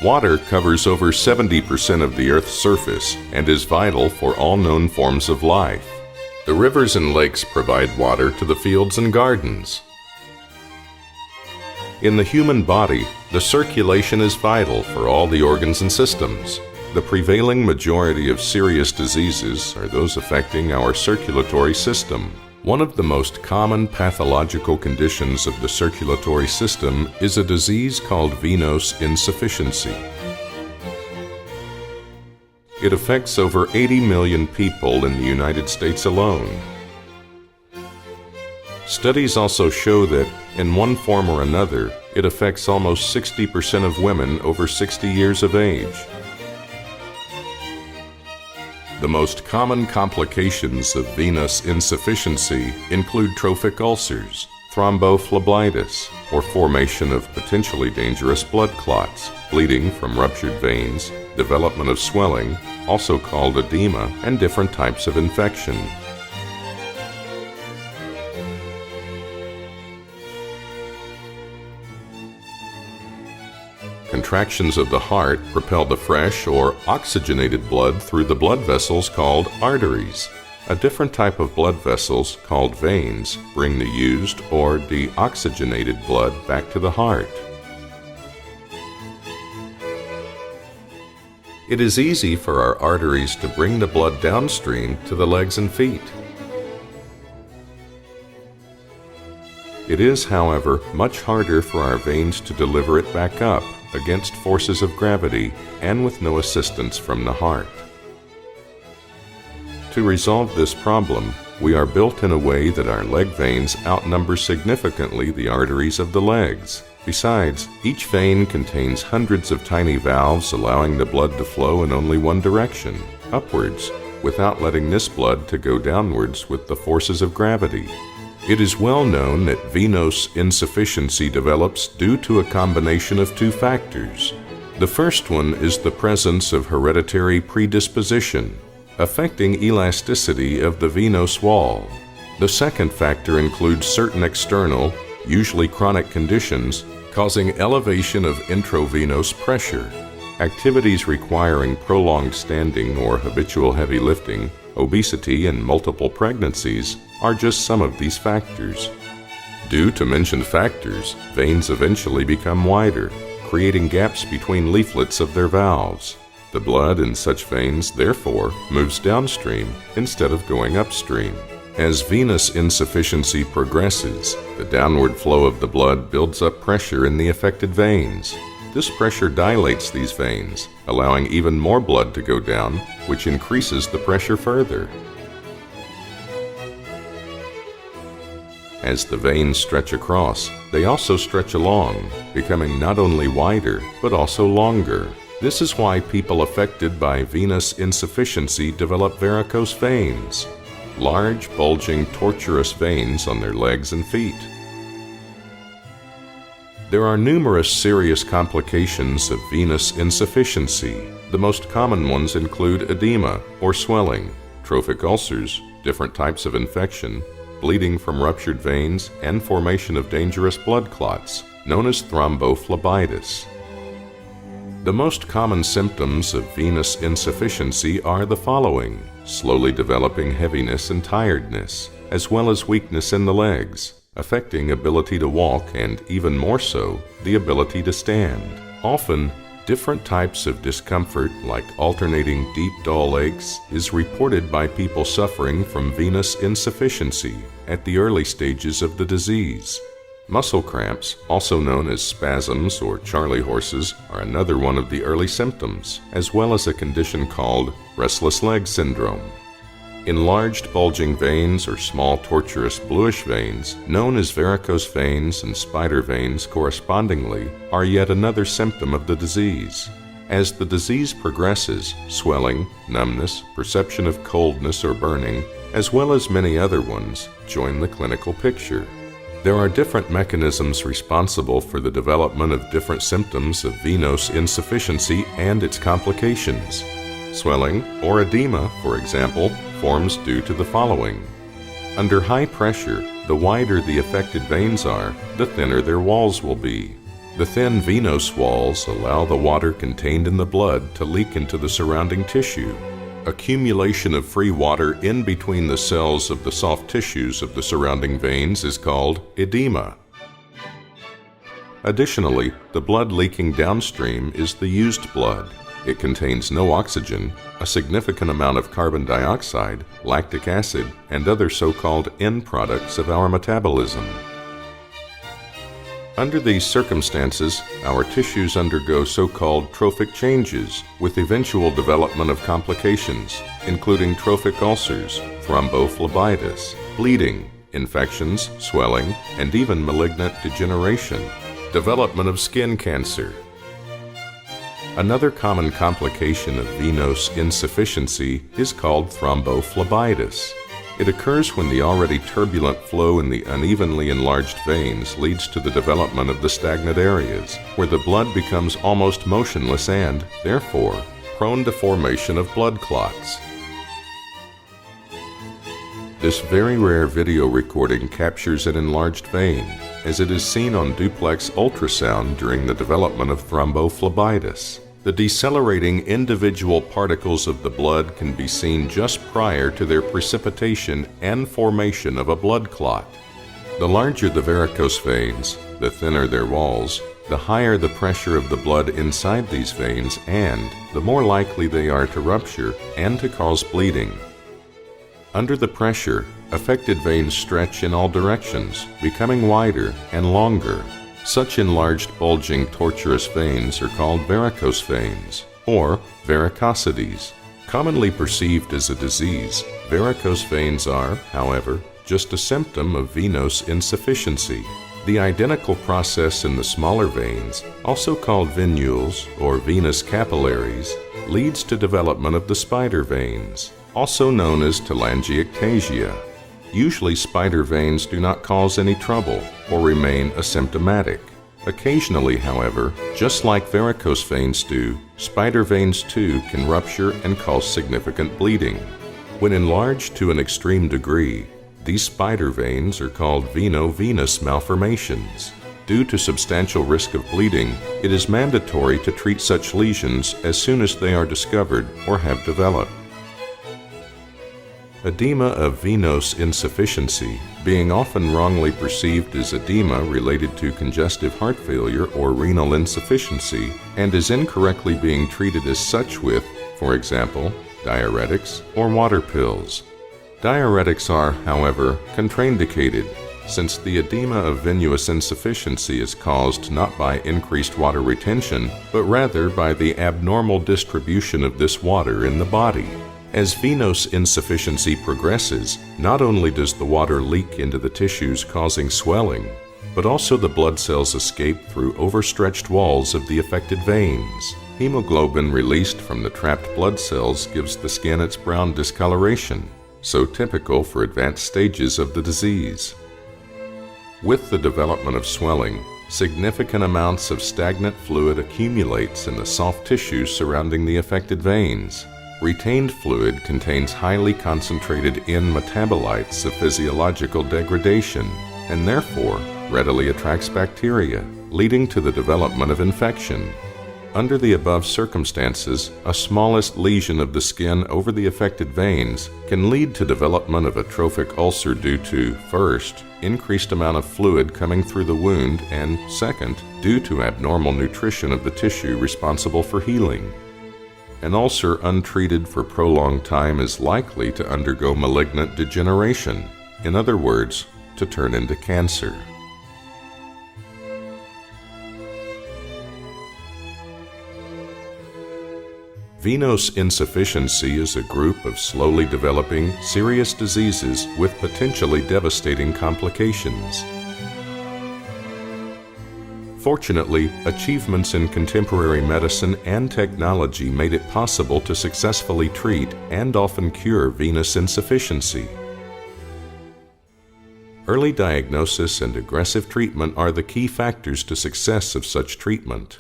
Water covers over 70% of the Earth's surface and is vital for all known forms of life. The rivers and lakes provide water to the fields and gardens. In the human body, the circulation is vital for all the organs and systems. The prevailing majority of serious diseases are those affecting our circulatory system. One of the most common pathological conditions of the circulatory system is a disease called venous insufficiency. It affects over 80 million people in the United States alone. Studies also show that, in one form or another, it affects almost 60% of women over 60 years of age. The most common complications of venous insufficiency include trophic ulcers, thrombophlebitis, or formation of potentially dangerous blood clots, bleeding from ruptured veins, development of swelling, also called edema, and different types of infection. Contractions of the heart propel the fresh or oxygenated blood through the blood vessels called arteries. A different type of blood vessels, called veins, bring the used or deoxygenated blood back to the heart. It is easy for our arteries to bring the blood downstream to the legs and feet. It is, however, much harder for our veins to deliver it back up against forces of gravity and with no assistance from the heart. To resolve this problem, we are built in a way that our leg veins outnumber significantly the arteries of the legs. Besides, each vein contains hundreds of tiny valves allowing the blood to flow in only one direction, upwards, without letting this blood to go downwards with the forces of gravity. It is well known that venous insufficiency develops due to a combination of two factors. The first one is the presence of hereditary predisposition, affecting elasticity of the venous wall. The second factor includes certain external, usually chronic conditions, causing elevation of intravenous pressure. Activities requiring prolonged standing or habitual heavy lifting, obesity, and multiple pregnancies are just some of these factors. Due to mentioned factors, veins eventually become wider, creating gaps between leaflets of their valves. The blood in such veins, therefore, moves downstream instead of going upstream. As venous insufficiency progresses, the downward flow of the blood builds up pressure in the affected veins. This pressure dilates these veins, allowing even more blood to go down, which increases the pressure further. As the veins stretch across, they also stretch along, becoming not only wider, but also longer. This is why people affected by venous insufficiency develop varicose veins, large, bulging, tortuous veins on their legs and feet. There are numerous serious complications of venous insufficiency. The most common ones include edema or swelling, trophic ulcers, different types of infection, bleeding from ruptured veins, and formation of dangerous blood clots, known as thrombophlebitis. The most common symptoms of venous insufficiency are the following: slowly developing heaviness and tiredness, as well as weakness in the legs, affecting ability to walk and, even more so, the ability to stand. Often, different types of discomfort, like alternating deep dull aches, is reported by people suffering from venous insufficiency at the early stages of the disease. Muscle cramps, also known as spasms or Charley horses, are another one of the early symptoms, as well as a condition called restless leg syndrome. Enlarged bulging veins or small tortuous bluish veins, known as varicose veins and spider veins correspondingly, are yet another symptom of the disease. As the disease progresses, swelling, numbness, perception of coldness or burning, as well as many other ones, join the clinical picture. There are different mechanisms responsible for the development of different symptoms of venous insufficiency and its complications. Swelling or edema, for example, forms due to the following. Under high pressure, the wider the affected veins are, the thinner their walls will be. The thin venous walls allow the water contained in the blood to leak into the surrounding tissue. Accumulation of free water in between the cells of the soft tissues of the surrounding veins is called edema. Additionally, the blood leaking downstream is the used blood. It contains no oxygen, a significant amount of carbon dioxide, lactic acid, and other so-called end products of our metabolism. Under these circumstances, our tissues undergo so-called trophic changes with eventual development of complications, including trophic ulcers, thrombophlebitis, bleeding, infections, swelling, and even malignant degeneration, development of skin cancer. Another common complication of venous insufficiency is called thrombophlebitis. It occurs when the already turbulent flow in the unevenly enlarged veins leads to the development of the stagnant areas, where the blood becomes almost motionless and, therefore, prone to formation of blood clots. This very rare video recording captures an enlarged vein, as it is seen on duplex ultrasound during the development of thrombophlebitis. The decelerating individual particles of the blood can be seen just prior to their precipitation and formation of a blood clot. The larger the varicose veins, the thinner their walls, the higher the pressure of the blood inside these veins, and the more likely they are to rupture and to cause bleeding. Under the pressure, affected veins stretch in all directions, becoming wider and longer. Such enlarged, bulging, tortuous veins are called varicose veins, or varicosities. Commonly perceived as a disease, varicose veins are, however, just a symptom of venous insufficiency. The identical process in the smaller veins, also called venules or venous capillaries, leads to development of the spider veins, also known as telangiectasia. Usually spider veins do not cause any trouble or remain asymptomatic. Occasionally, however, just like varicose veins do, spider veins too can rupture and cause significant bleeding. When enlarged to an extreme degree, these spider veins are called veno-venous malformations. Due to substantial risk of bleeding, it is mandatory to treat such lesions as soon as they are discovered or have developed. Edema of venous insufficiency, being often wrongly perceived as edema related to congestive heart failure or renal insufficiency, and is incorrectly being treated as such with, for example, diuretics or water pills. Diuretics are, however, contraindicated, since the edema of venous insufficiency is caused not by increased water retention, but rather by the abnormal distribution of this water in the body. As venous insufficiency progresses, not only does the water leak into the tissues causing swelling, but also the blood cells escape through overstretched walls of the affected veins. Hemoglobin released from the trapped blood cells gives the skin its brown discoloration, so typical for advanced stages of the disease. With the development of swelling, significant amounts of stagnant fluid accumulates in the soft tissues surrounding the affected veins. Retained fluid contains highly concentrated end metabolites of physiological degradation and therefore readily attracts bacteria, leading to the development of infection. Under the above circumstances, a smallest lesion of the skin over the affected veins can lead to development of a trophic ulcer due to, first, increased amount of fluid coming through the wound, and second, due to abnormal nutrition of the tissue responsible for healing. An ulcer untreated for prolonged time is likely to undergo malignant degeneration, in other words, to turn into cancer. Venous insufficiency is a group of slowly developing, serious diseases with potentially devastating complications. Fortunately, achievements in contemporary medicine and technology made it possible to successfully treat and often cure venous insufficiency. Early diagnosis and aggressive treatment are the key factors to success of such treatment.